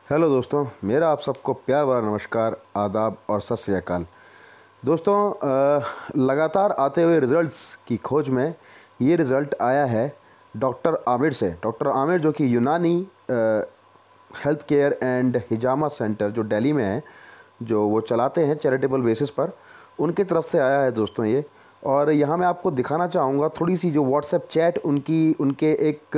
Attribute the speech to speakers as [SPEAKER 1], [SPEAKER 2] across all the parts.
[SPEAKER 1] Hello दोस्तों, मेरा आप सबको प्यार भरा नमस्कार, आदाब और सत श्री अकाल। दोस्तों, लगातार आते हुए रिज़ल्ट्स की खोज में ये रिज़ल्ट आया है डॉक्टर आमिर से। डॉक्टर आमिर जो कि यूनानी health care and Hijama centre जो दिल्ली में है, जो वो चलाते हैं चैरिटेबल बेसिस पर, उनकी तरफ से आया है दोस्तों ये। और यहाँ मैं आपको दिखाना चाहूँगा थोड़ी सी जो व्हाट्सएप चैट उनके एक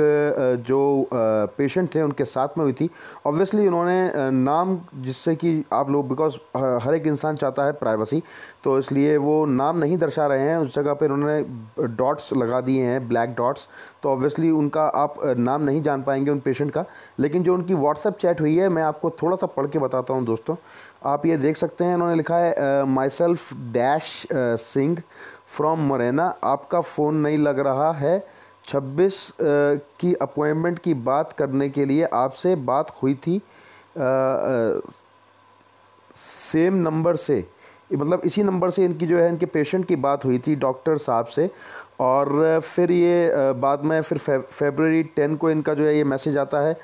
[SPEAKER 1] जो पेशेंट थे उनके साथ में हुई थी। ऑब्वियसली उन्होंने नाम, जिससे कि आप लोग, बिकॉज हर एक इंसान चाहता है प्राइवेसी, तो इसलिए वो नाम नहीं दर्शा रहे हैं। उस जगह पे उन्होंने डॉट्स लगा दिए हैं, ब्लैक डॉट्स, तो ऑब्वियसली उनका आप नाम नहीं जान पाएंगे उन पेशेंट का। लेकिन जो उनकी व्हाट्सएप चैट हुई है, मैं आपको थोड़ा सा पढ़ के बताता हूँ दोस्तों। आप ये देख सकते हैं, उन्होंने लिखा है my self dash Singh from Morena. आपका फ़ोन नहीं लग रहा है। 26 की अपॉइंटमेंट की बात करने के लिए आपसे बात हुई थी सेम नंबर से, मतलब इसी नंबर से इनकी जो है इनके पेशेंट की बात हुई थी डॉक्टर साहब से। और फिर ये बाद में फिर February 10 को इनका जो है ये मैसेज आता है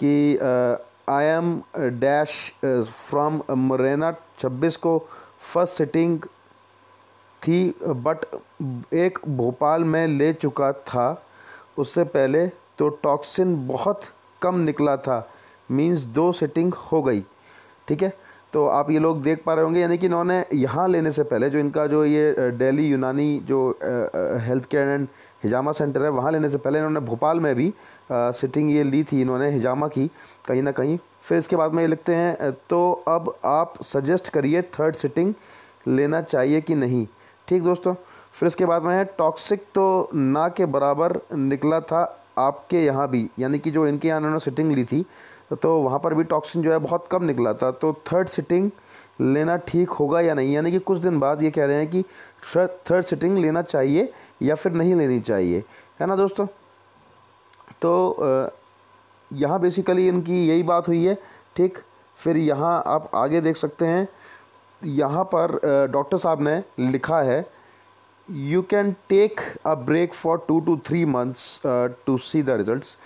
[SPEAKER 1] कि I am dash from Morena. 26 को फर्स्ट सिटिंग थी, बट एक भोपाल में ले चुका था उससे पहले, तो टॉक्सिन बहुत कम निकला था, मींस 2 सिटिंग हो गई। ठीक है, तो आप ये लोग देख पा रहे होंगे, यानी कि इन्होंने यहाँ लेने से पहले जो इनका जो ये दिल्ली यूनानी जो health care and Hijama centre है, वहाँ लेने से पहले इन्होंने भोपाल में भी सिटिंग ये ली थी इन्होंने हिजामा की कहीं ना कहीं। फिर इसके बाद में ये लिखते हैं, तो अब आप सजेस्ट करिए 3rd सिटिंग लेना चाहिए कि नहीं। ठीक दोस्तों, फिर इसके बाद में है टॉक्सिक तो ना के बराबर निकला था आपके यहाँ भी, यानी कि जो इनके यहाँ इन्होंने सिटिंग ली थी तो वहाँ पर भी टॉक्सिन जो है बहुत कम निकला था। तो 3rd सिटिंग लेना ठीक होगा या नहीं, यानी कि कुछ दिन बाद ये कह रहे हैं कि 3rd सिटिंग लेना चाहिए या फिर नहीं लेनी चाहिए, है ना दोस्तों। तो यहाँ बेसिकली इनकी यही बात हुई है। ठीक, फिर यहाँ आप आगे देख सकते हैं, यहाँ पर डॉक्टर साहब ने लिखा है you can take a break for 2 to 3 months to see the results.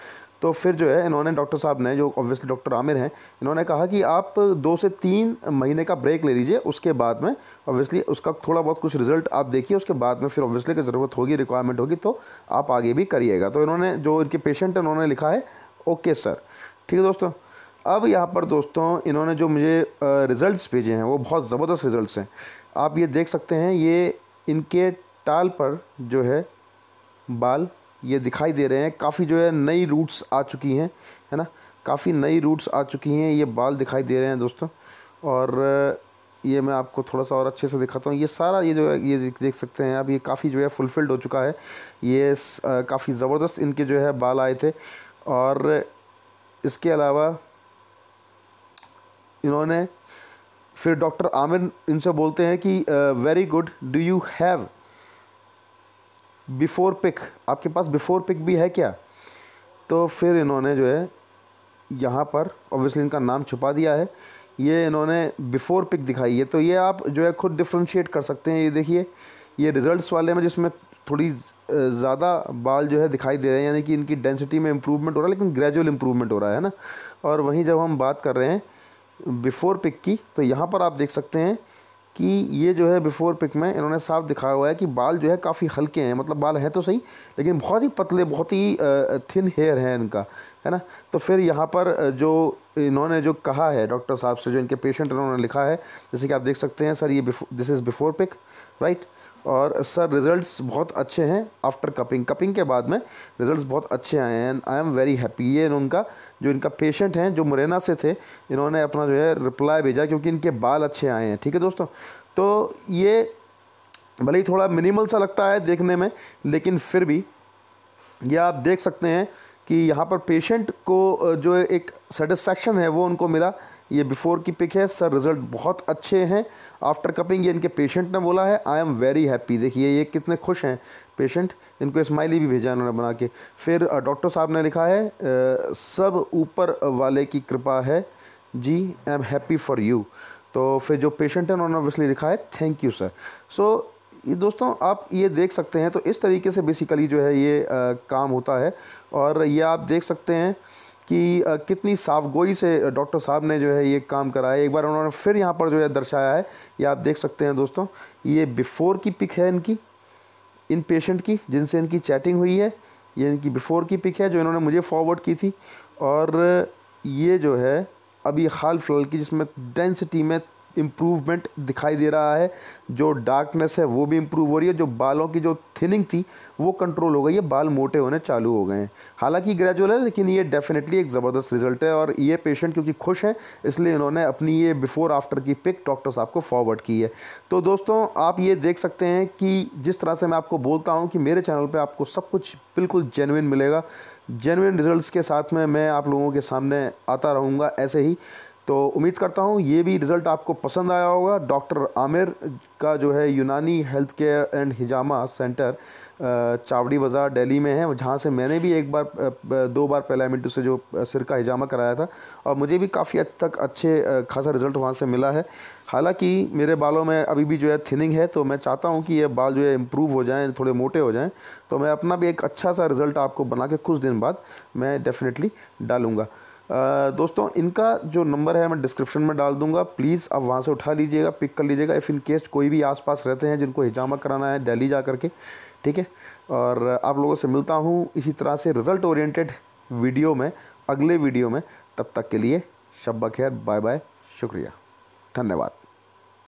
[SPEAKER 1] तो फिर जो है इन्होंने, डॉक्टर साहब ने, जो ऑब्वियसली डॉक्टर आमिर हैं, इन्होंने कहा कि आप 2 से 3 महीने का ब्रेक ले लीजिए। उसके बाद में ऑब्वियसली उसका थोड़ा बहुत कुछ रिजल्ट आप देखिए, उसके बाद में फिर ऑब्वियसली की ज़रूरत होगी, रिक्वायरमेंट होगी तो आप आगे भी करिएगा। तो इन्होंने, जो इनके पेशेंट हैं, उन्होंने लिखा है ओके सर। ठीक है दोस्तों, अब यहाँ पर दोस्तों इन्होंने जो मुझे रिज़ल्ट्स भेजे हैं वो बहुत ज़बरदस्त रिज़ल्ट्स हैं। आप ये देख सकते हैं, ये इनके टाल पर जो है बाल ये दिखाई दे रहे हैं, काफ़ी जो है नई रूट्स आ चुकी हैं, है ना, काफ़ी नई रूट्स आ चुकी हैं, ये बाल दिखाई दे रहे हैं दोस्तों। और ये मैं आपको थोड़ा सा और अच्छे से दिखाता हूँ। ये सारा ये जो है ये देख सकते हैं आप, ये काफ़ी जो है फुलफिल्ड हो चुका है। ये काफ़ी ज़बरदस्त इनके जो है बाल आए थे। और इसके अलावा इन्होंने फिर डॉक्टर आमिर इनसे बोलते हैं कि very good, do you have before pic, आपके पास बिफ़ोर पिक भी है क्या। तो फिर इन्होंने जो है यहाँ पर ऑब्वियसली इनका नाम छुपा दिया है, ये इन्होंने बिफ़ोर पिक दिखाई है। तो ये आप जो है खुद डिफ्रेंशिएट कर सकते हैं। ये देखिए, ये रिज़ल्ट्स वाले में जिसमें थोड़ी ज़्यादा बाल जो है दिखाई दे रहे हैं, यानी कि इनकी डेंसिटी में इम्प्रूवमेंट हो रहा है, लेकिन ग्रेजुअल इम्प्रूवमेंट हो रहा है ना। और वहीं जब हम बात कर रहे हैं बिफ़ोर पिक की, तो यहाँ पर आप देख सकते हैं कि ये जो है बिफ़ोर पिक में इन्होंने साफ दिखाया हुआ है कि बाल जो है काफ़ी हल्के हैं, मतलब बाल हैं तो सही लेकिन बहुत ही पतले, बहुत ही थिन हेयर है इनका, है ना। तो फिर यहाँ पर जो इन्होंने जो कहा है डॉक्टर साहब से, जो इनके पेशेंट उन्होंने लिखा है, जैसे कि आप देख सकते हैं, सर ये this is before pic, right. और सर रिज़ल्ट्स बहुत अच्छे हैं आफ्टर कपिंग के बाद में रिज़ल्ट्स बहुत अच्छे आए हैं, आई एम वेरी हैप्पी। ये उनका, जो इनका पेशेंट हैं जो मुरैना से थे, इन्होंने अपना जो है रिप्लाई भेजा क्योंकि इनके बाल अच्छे आए हैं। ठीक है दोस्तों, तो ये भले ही थोड़ा मिनिमल सा लगता है देखने में, लेकिन फिर भी ये आप देख सकते हैं कि यहाँ पर पेशेंट को जो एक सेटिस्फैक्शन है वो उनको मिला। ये बिफ़ोर की पिक है, सर रिज़ल्ट बहुत अच्छे हैं आफ्टर कपिंग, ये इनके पेशेंट ने बोला है, आई एम वेरी हैप्पी। देखिए ये कितने खुश हैं पेशेंट, इनको स्माइली भी भेजा इन्होंने बना के। फिर डॉक्टर साहब ने लिखा है सब ऊपर वाले की कृपा है जी, I am happy for you. तो फिर जो पेशेंट है उन्होंने ऑब्वियसली लिखा है थैंक यू सर। सो ये दोस्तों आप ये देख सकते हैं, तो इस तरीके से बेसिकली जो है ये काम होता है। और ये आप देख सकते हैं कि कितनी साफगोई से डॉक्टर साहब ने जो है ये काम करा है। एक बार उन्होंने फिर यहाँ पर जो है दर्शाया है, ये आप देख सकते हैं दोस्तों, ये बिफ़ोर की पिक है इनकी, इन पेशेंट की जिनसे इनकी चैटिंग हुई है। ये इनकी बिफ़ोर की पिक है जो इन्होंने मुझे फॉरवर्ड की थी, और ये जो है अभी हाल फिलहाल की, जिसमें डेंसिटी में इम्प्रूवमेंट दिखाई दे रहा है, जो डार्कनेस है वो भी इम्प्रूव हो रही है, जो बालों की जो थिनिंग थी वो कंट्रोल हो गई है, बाल मोटे होने चालू हो गए हैं। हालांकि ग्रेजुअल है, लेकिन ये डेफिनेटली एक ज़बरदस्त रिजल्ट है। और ये पेशेंट क्योंकि खुश हैं, इसलिए इन्होंने अपनी ये बिफ़ोर आफ्टर की पिक डॉक्टर साहब को फॉरवर्ड की है। तो दोस्तों आप ये देख सकते हैं कि जिस तरह से मैं आपको बोलता हूँ कि मेरे चैनल पर आपको सब कुछ बिल्कुल जेन्युइन मिलेगा, जेन्युइन रिजल्ट्स के साथ में मैं आप लोगों के सामने आता रहूँगा ऐसे ही। तो उम्मीद करता हूँ ये भी रिज़ल्ट आपको पसंद आया होगा। डॉक्टर आमिर का जो है Unani health care and Hijama centre Chawri Bazar Delhi में है, जहाँ से मैंने भी एक बार 2 बार पहले मिनट से जो सिर का हिजामा कराया था, और मुझे भी काफ़ी हद तक अच्छे खासा रिज़ल्ट वहाँ से मिला है। हालांकि मेरे बालों में अभी भी जो है थिनिंग है, तो मैं चाहता हूँ कि ये बाल जो है इम्प्रूव हो जाएँ, थोड़े मोटे हो जाएँ, तो मैं अपना भी एक अच्छा सा रिज़ल्ट आपको बना के कुछ दिन बाद मैं डेफिनेटली डालूँगा। दोस्तों इनका जो नंबर है मैं डिस्क्रिप्शन में डाल दूंगा, प्लीज़ आप वहाँ से उठा लीजिएगा, पिक कर लीजिएगा, इफ़ इन केस कोई भी आसपास रहते हैं जिनको हिजामा कराना है दिल्ली जा करके, ठीक है। और आप लोगों से मिलता हूँ इसी तरह से रिज़ल्ट ओरिएंटेड वीडियो में, अगले वीडियो में। तब तक के लिए शब बखैर, बाय बाय, शुक्रिया, धन्यवाद।